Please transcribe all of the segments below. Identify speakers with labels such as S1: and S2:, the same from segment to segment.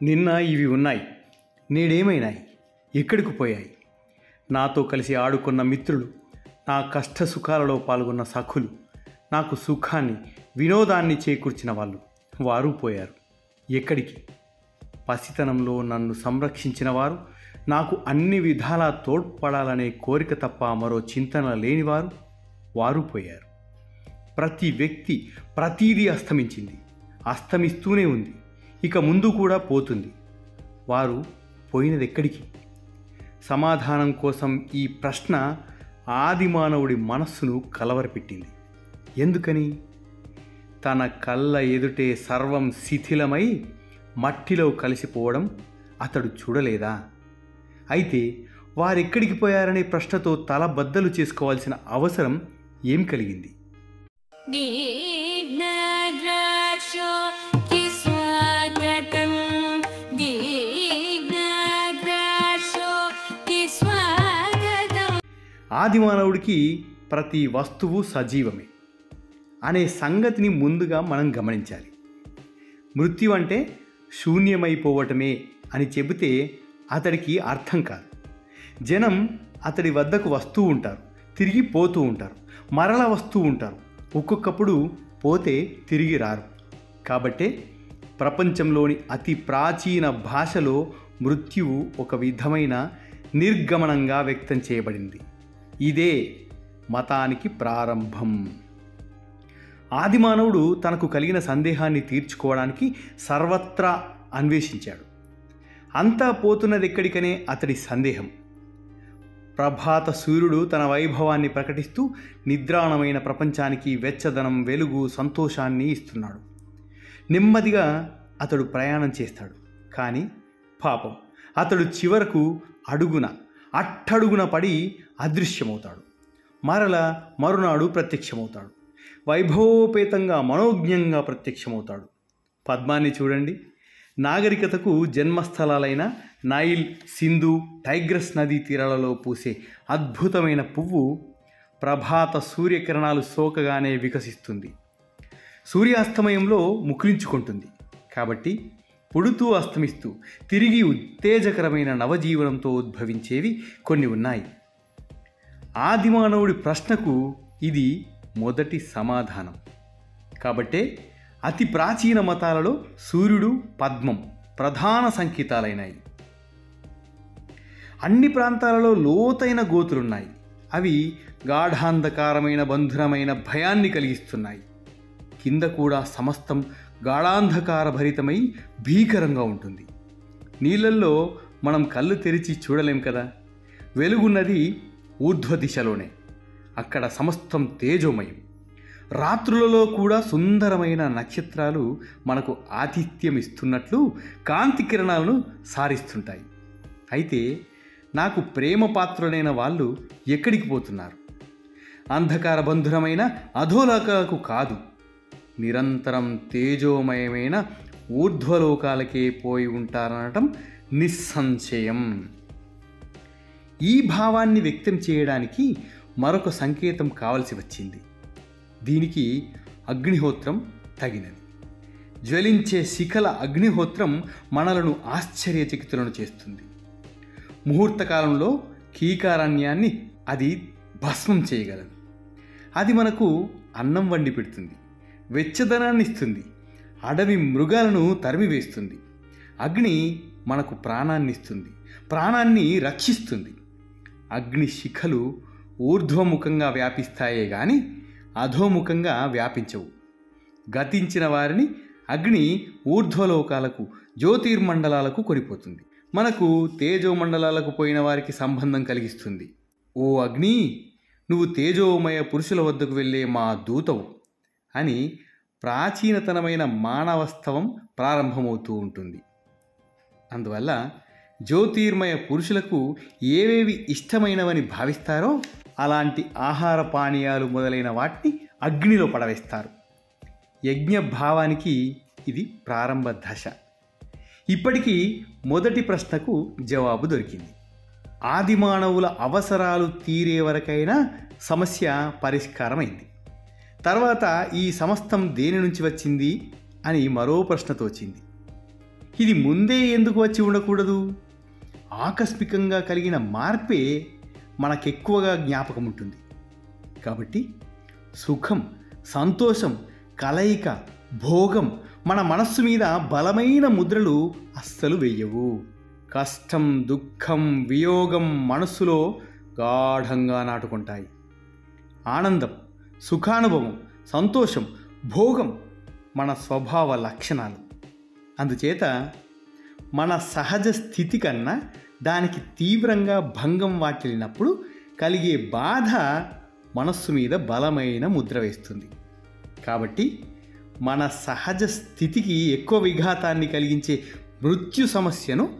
S1: నిన్న ఇవి ఉన్నాయి, నేడేమైనాయి, ఎక్కడికి పోయాయి? నాతో కలిసి ఆడుకున్న మిత్రులు, నా కష్ట సుఖాలలో పాల్గొన్న సఖులు, నాకు సుఖాన్ని వినోదాన్ని చేకూర్చిన వాళ్ళు, వారు పోయారు. ఎక్కడికి? పసితనంలో నన్ను సంరక్షించిన వారు, నాకు అన్ని విధాలా తోడ్పడాలనే కోరిక తప్ప మరో చింతన లేనివారు, వారు పోయారు. ప్రతి వ్యక్తి ప్రతీదీ అస్తమించింది, అస్తమిస్తూనే ఉంది, ఇక ముందు కూడా పోతుంది. వారు పోయినది ఎక్కడికి? సమాధానం కోసం ఈ ప్రశ్న ఆది మానవుడి మనస్సును కలవరపెట్టింది. ఎందుకని? తన కళ్ళ ఎదుటే సర్వం శిథిలమై మట్టిలో కలిసిపోవడం అతడు చూడలేదా? అయితే వారెక్కడికి పోయారనే ప్రశ్నతో తల బద్దలు చేసుకోవాల్సిన అవసరం ఏం కలిగింది? ఆది మానవుడికి ప్రతి వస్తువు సజీవమే అనే సంగతిని ముందుగా మనం గమనించాలి. మృత్యు అంటే శూన్యమైపోవటమే అని చెబితే అతడికి అర్థం కాదు. జనం అతడి వద్దకు వస్తూ ఉంటారు, తిరిగి పోతూ ఉంటారు, మరలా వస్తూ ఉంటారు, ఒక్కొక్కప్పుడు పోతే తిరిగి రారు. కాబట్టే ప్రపంచంలోని అతి ప్రాచీన భాషలో మృత్యువు ఒక విధమైన నిర్గమనంగా వ్యక్తం చేయబడింది. ఇదే మతానికి ప్రారంభం. ఆదిమానవుడు తనకు కలిగిన సందేహాన్ని తీర్చుకోవడానికి సర్వత్రా అన్వేషించాడు. అంతా పోతున్నది ఎక్కడికనే అతడి సందేహం. ప్రభాత సూర్యుడు తన వైభవాన్ని ప్రకటిస్తూ నిద్రాణమైన ప్రపంచానికి వెచ్చదనం, వెలుగు, సంతోషాన్ని ఇస్తున్నాడు. నెమ్మదిగా అతడు ప్రయాణం చేస్తాడు. కానీ పాపం అతడు చివరకు అట్టడుగున పడి అదృశ్యమవుతాడు. మరునాడు ప్రత్యక్షమవుతాడు. వైభవోపేతంగా, మనోజ్ఞంగా ప్రత్యక్షమవుతాడు. పద్మాన్ని చూడండి. నాగరికతకు జన్మస్థలాలైన నైల్, సింధు, టైగ్రస్ నదీ తీరాలలో పూసే అద్భుతమైన పువ్వు ప్రభాత సూర్యకిరణాలు సోకగానే వికసిస్తుంది. సూర్యాస్తమయంలో ముకుళించుకుంటుంది. కాబట్టి పుడుతూ అస్తమిస్తూ తిరిగి ఉత్తేజకరమైన నవజీవనంతో ఉద్భవించేవి కొన్ని ఉన్నాయి. ఆదిమానవుడి ప్రశ్నకు ఇది మొదటి సమాధానం. కాబట్టే అతి ప్రాచీన మతాలలో సూర్యుడు, పద్మం ప్రధాన సంకేతాలైనాయి. అన్ని ప్రాంతాలలో లోతైన గోతులున్నాయి. అవి గాఢాంధకారమైన, బంధురమైన భయాన్ని కలిగిస్తున్నాయి. కింద కూడా సమస్తం గాఢాంధకార భరితమై భీకరంగా ఉంటుంది. నీళ్ళల్లో మనం కళ్ళు తెరిచి చూడలేం కదా. వెలుగున్నది ఊర్ధ్వ దిశలోనే. అక్కడ సమస్తం తేజోమయం. రాత్రులలో కూడా సుందరమైన నక్షత్రాలు మనకు ఆతిథ్యం ఇస్తున్నట్లు కాంతి కిరణాలను సారిస్తుంటాయి. అయితే నాకు ప్రేమ పాత్రులైన వాళ్ళు ఎక్కడికి పోతున్నారు? అంధకార బంధురమైన అధోలోకాలకు కాదు, నిరంతరం తేజోమయమైన ఊర్ధ్వలోకాలకే పోయి ఉంటారనటం నిస్సంశయం. ఈ భావాన్ని వ్యక్తం చేయడానికి మరొక సంకేతం కావలసి వచ్చింది. దీనికి అగ్నిహోత్రం తగినది. జ్వలించే శిఖల అగ్నిహోత్రం మనలను ఆశ్చర్యచకితులను చేస్తుంది. ముహూర్తకాలంలో కీకారణ్యాన్ని అది భస్మం చేయగలదు. అది మనకు అన్నం వండి పెడుతుంది, వెచ్చదనాన్ని ఇస్తుంది, అడవి మృగాలను తరిమివేస్తుంది. అగ్ని మనకు ప్రాణాన్ని ఇస్తుంది, ప్రాణాన్ని రక్షిస్తుంది. అగ్ని శిఖలు ఊర్ధ్వముఖంగా వ్యాపిస్తాయే గాని అధోముఖంగా వ్యాపించవు. గతించిన వారిని అగ్ని ఊర్ధ్వలోకాలకు, జ్యోతిర్మండలాలకు కొనిపోతుంది. మనకు తేజోమండలాలకు పోయిన వారికి సంబంధం కలిగిస్తుంది. ఓ అగ్ని, నువ్వు తేజోమయ పురుషుల వద్దకు వెళ్ళే మా దూతవు అని ప్రాచీనతనమైన మానవస్తవం ప్రారంభమవుతూ ఉంటుంది. అందువల్ల జ్యోతిర్మయ పురుషులకు ఏవేవి ఇష్టమైనవని భావిస్తారో అలాంటి ఆహార పానీయాలు మొదలైన వాటిని అగ్నిలో పడవేస్తారు. యజ్ఞభావానికి ఇది ప్రారంభ దశ. ఇప్పటికీ మొదటి ప్రశ్నకు జవాబు దొరికింది. ఆదిమానవుల అవసరాలు తీరే వరకైనా సమస్య పరిష్కారమైంది. తర్వాత ఈ సమస్తం దేని నుంచి వచ్చింది అని మరో ప్రశ్న తోచింది. ఇది ముందే ఎందుకు వచ్చి ఉండకూడదు? ఆకస్మికంగా కలిగిన మార్పే మనకెక్కువగా జ్ఞాపకం ఉంటుంది. కాబట్టి సుఖం, సంతోషం, కలయిక, భోగం మన మనస్సు మీద బలమైన ముద్రలు అస్సలు వేయవు. కష్టం, దుఃఖం, వియోగం మనస్సులో గాఢంగా నాటుకుంటాయి. ఆనందం, సుఖానుభవం, సంతోషం, భోగం మన స్వభావ లక్షణాలు. అందుచేత మన సహజ స్థితి కన్నా దానికి తీవ్రంగా భంగం వాటిల్లినప్పుడు కలిగే బాధ మనస్సు మీద బలమైన ముద్ర వేస్తుంది. కాబట్టి మన సహజ స్థితికి ఎక్కువ విఘాతాన్ని కలిగించే మృత్యు సమస్యను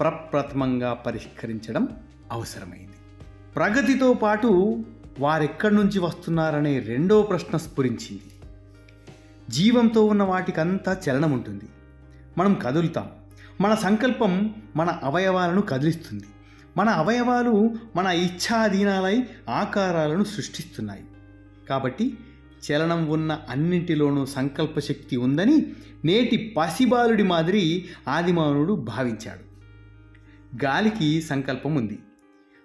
S1: ప్రప్రథమంగా పరిష్కరించడం అవసరమైంది. ప్రగతితో పాటు వారెక్కడి నుంచి వస్తున్నారనే రెండో ప్రశ్న స్ఫురించింది. జీవంతో ఉన్న వాటికంతా చలనం ఉంటుంది. మనం కదులుతాం. మన సంకల్పం మన అవయవాలను కదిలిస్తుంది. మన అవయవాలు మన ఇచ్ఛాధీనాలై ఆకారాలను సృష్టిస్తున్నాయి. కాబట్టి చలనం ఉన్న అన్నింటిలోనూ సంకల్పశక్తి ఉందని నేటి పసిబాలుడి మాదిరి ఆదిమానవుడు భావించాడు. గాలికి సంకల్పం ఉంది.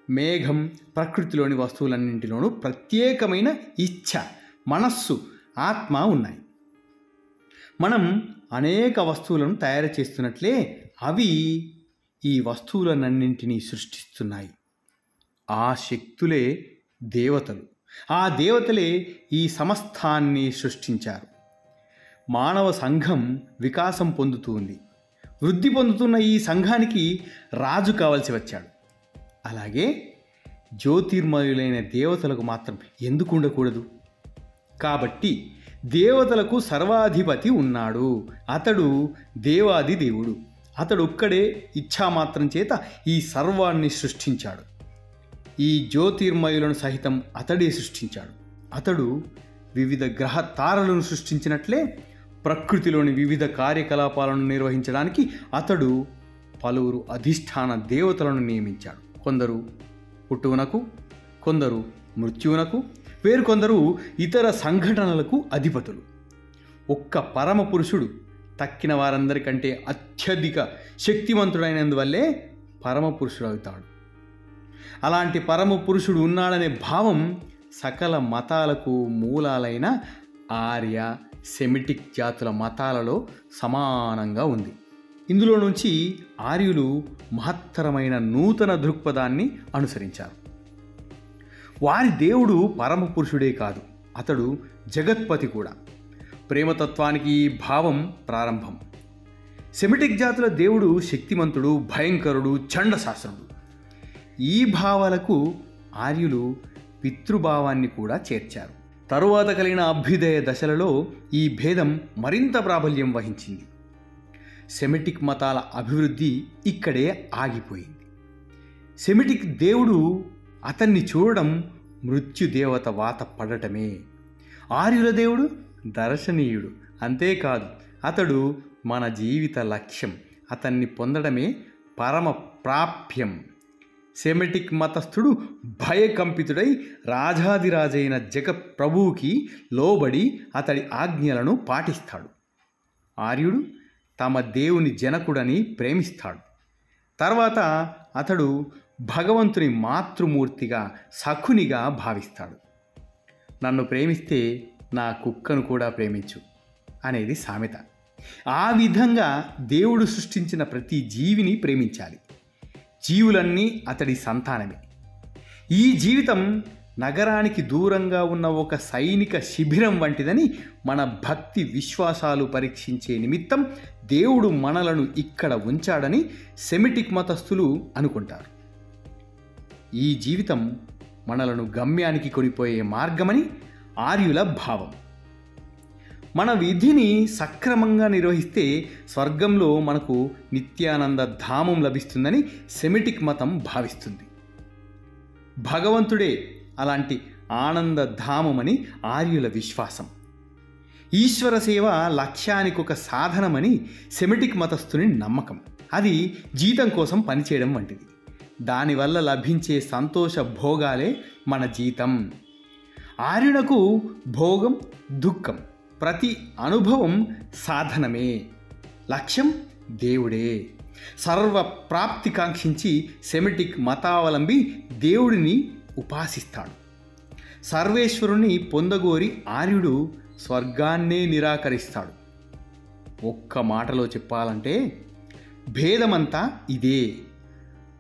S1: మేఘం, ప్రకృతిలోని వస్తువులన్నింటిలోనూ ప్రత్యేకమైన ఇచ్ఛ, మనస్సు, ఆత్మ ఉన్నాయి. మనం అనేక వస్తువులను తయారు చేస్తున్నట్లే అవి ఈ వస్తువులనన్నింటినీ సృష్టిస్తున్నాయి. ఆ శక్తులే దేవతలు. ఆ దేవతలే ఈ సమస్తాన్ని సృష్టించారు. మానవ సంఘం వికాసం పొందుతూ ఉంది. వృద్ధి పొందుతున్న ఈ సంఘానికి రాజు కావలసి వచ్చాడు. అలాగే జ్యోతిర్మయులైన దేవతలకు మాత్రం ఎందుకు ఉండకూడదు? కాబట్టి దేవతలకు సర్వాధిపతి ఉన్నాడు. అతడు దేవాది దేవుడు. అతడు ఒక్కడే ఇచ్ఛామాత్రం చేత ఈ సర్వాన్ని సృష్టించాడు. ఈ జ్యోతిర్మయులను సహితం అతడే సృష్టించాడు. అతడు వివిధ గ్రహ తారలను సృష్టించినట్లే ప్రకృతిలోని వివిధ కార్యకలాపాలను నిర్వహించడానికి అతడు పలువురు అధిష్టాన దేవతలను నియమించాడు. కొందరు పుట్టువునకు, కొందరు మృత్యువునకు, వేరుకొందరు ఇతర సంఘటనలకు అధిపతులు. ఒక్క పరమ పురుషుడు తక్కిన వారందరికంటే అత్యధిక శక్తివంతుడైనందువల్లే పరమపురుషుడు అవుతాడు. అలాంటి పరమ పురుషుడు ఉన్నాడనే భావం సకల మతాలకు మూలాలైన ఆర్య, సెమిటిక్ జాతుల మతాలలో సమానంగా ఉంది. ఇందులో నుంచి ఆర్యులు మహత్తరమైన నూతన దృక్పథాన్ని అనుసరించారు. వారి దేవుడు పరమ పురుషుడే కాదు, అతడు జగత్పతి కూడా. ప్రేమతత్వానికి ఈ భావం ప్రారంభం. సెమిటిక్ జాతుల దేవుడు శక్తిమంతుడు, భయంకరుడు, చండశాసనుడు. ఈ భావాలకు ఆర్యులు పితృభావాన్ని కూడా చేర్చారు. తరువాత కలిగిన అభ్యుదయ దశలలో ఈ భేదం మరింత ప్రాబల్యం వహించింది. సెమిటిక్ మతాల అభివృద్ధి ఇక్కడే ఆగిపోయింది. సెమిటిక్ దేవుడు అతన్ని చూడడం మృత్యుదేవత వాత పడటమే. ఆర్యుల దేవుడు దర్శనీయుడు. అంతేకాదు, అతడు మన జీవిత లక్ష్యం. అతన్ని పొందడమే పరమ ప్రాప్యం. సెమిటిక్ మతస్థుడు భయకంపితుడై రాజాదిరాజైన జగత్ ప్రభువుకి లోబడి అతడి ఆజ్ఞలను పాటిస్తాడు. ఆర్యుడు తమ దేవుని జనకుడని ప్రేమిస్తాడు. తర్వాత అతడు భగవంతుని మాతృమూర్తిగా, సఖునిగా భావిస్తాడు. నన్ను ప్రేమిస్తే నా కుక్కను కూడా ప్రేమించు అనేది సామెత. ఆ విధంగా దేవుడు సృష్టించిన ప్రతి జీవిని ప్రేమించాలి. జీవులన్నీ అతడి సంతానమే. ఈ జీవితం నగరానికి దూరంగా ఉన్న ఒక సైనిక శిబిరం వంటిదని మన భక్తి విశ్వాసాలు పరీక్షించే నిమిత్తం దేవుడు మనలను ఇక్కడ ఉంచాడని సెమిటిక్ మతస్థులు అనుకుంటారు. ఈ జీవితం మనలను గమ్యానికి కొనిపోయే మార్గమని ఆర్యుల భావం. మన విధిని సక్రమంగా నిర్వహిస్తే స్వర్గంలో మనకు నిత్యానంద ధామం లభిస్తుందని సెమిటిక్ మతం భావిస్తుంది. భగవంతుడే అలాంటి ఆనంద ధామమని ఆర్యుల విశ్వాసం. ఈశ్వర సేవ లక్ష్యానికి ఒక సాధనమని సెమిటిక్ మతస్థుని నమ్మకం. అది జీతం కోసం పనిచేయడం వంటిది. దానివల్ల లభించే సంతోష భోగాలే మన జీతం. ఆర్యునకు భోగం, దుఃఖం, ప్రతి అనుభవం సాధనమే. లక్ష్యం దేవుడే. సర్వ ప్రాప్తి కాంక్షించి సెమిటిక్ మతావలంబి దేవుడిని ఉపాసిస్తాడు. సర్వేశ్వరుని పొందగోరి ఆర్యుడు స్వర్గాన్నే నిరాకరిస్తాడు. ఒక్క మాటలో చెప్పాలంటే భేదమంతా ఇదే.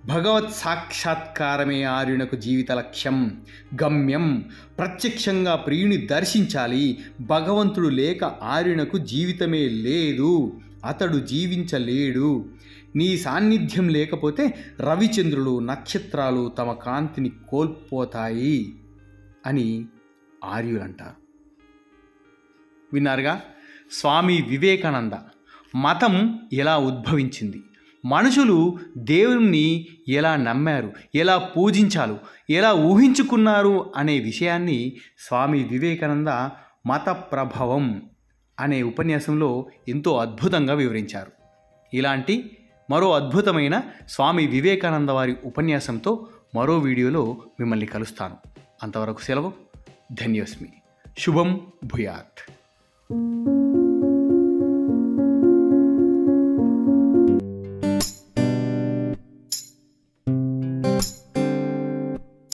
S1: భగవత్ సాక్షాత్కారమే ఆర్యునకు జీవిత లక్ష్యం, గమ్యం. ప్రత్యక్షంగా ప్రియుని దర్శించాలి. భగవంతుడు లేక ఆర్యునకు జీవితమే లేదు, అతడు జీవించలేడు. నీ సాన్నిధ్యం లేకపోతే రవిచంద్రులు నక్షత్రాలు తమ కాంతిని కోల్పోతాయి అని ఆర్యులంటారు. విన్నారుగా స్వామి వివేకానంద మతం ఎలా ఉద్భవించింది, మనుషులు దేవుణ్ణి ఎలా నమ్మారు, ఎలా పూజించారు, ఎలా ఊహించుకున్నారు అనే విషయాన్ని స్వామి వివేకానంద మత ప్రభావం అనే ఉపన్యాసంలో ఎంతో అద్భుతంగా వివరించారు. ఇలాంటి మరో అద్భుతమైన స్వామి వివేకానంద వారి ఉపన్యాసంతో మరో వీడియోలో మిమ్మల్ని కలుస్తాను. అంతవరకు సెలవు. ధన్యోస్మి. శుభం భూయాత్.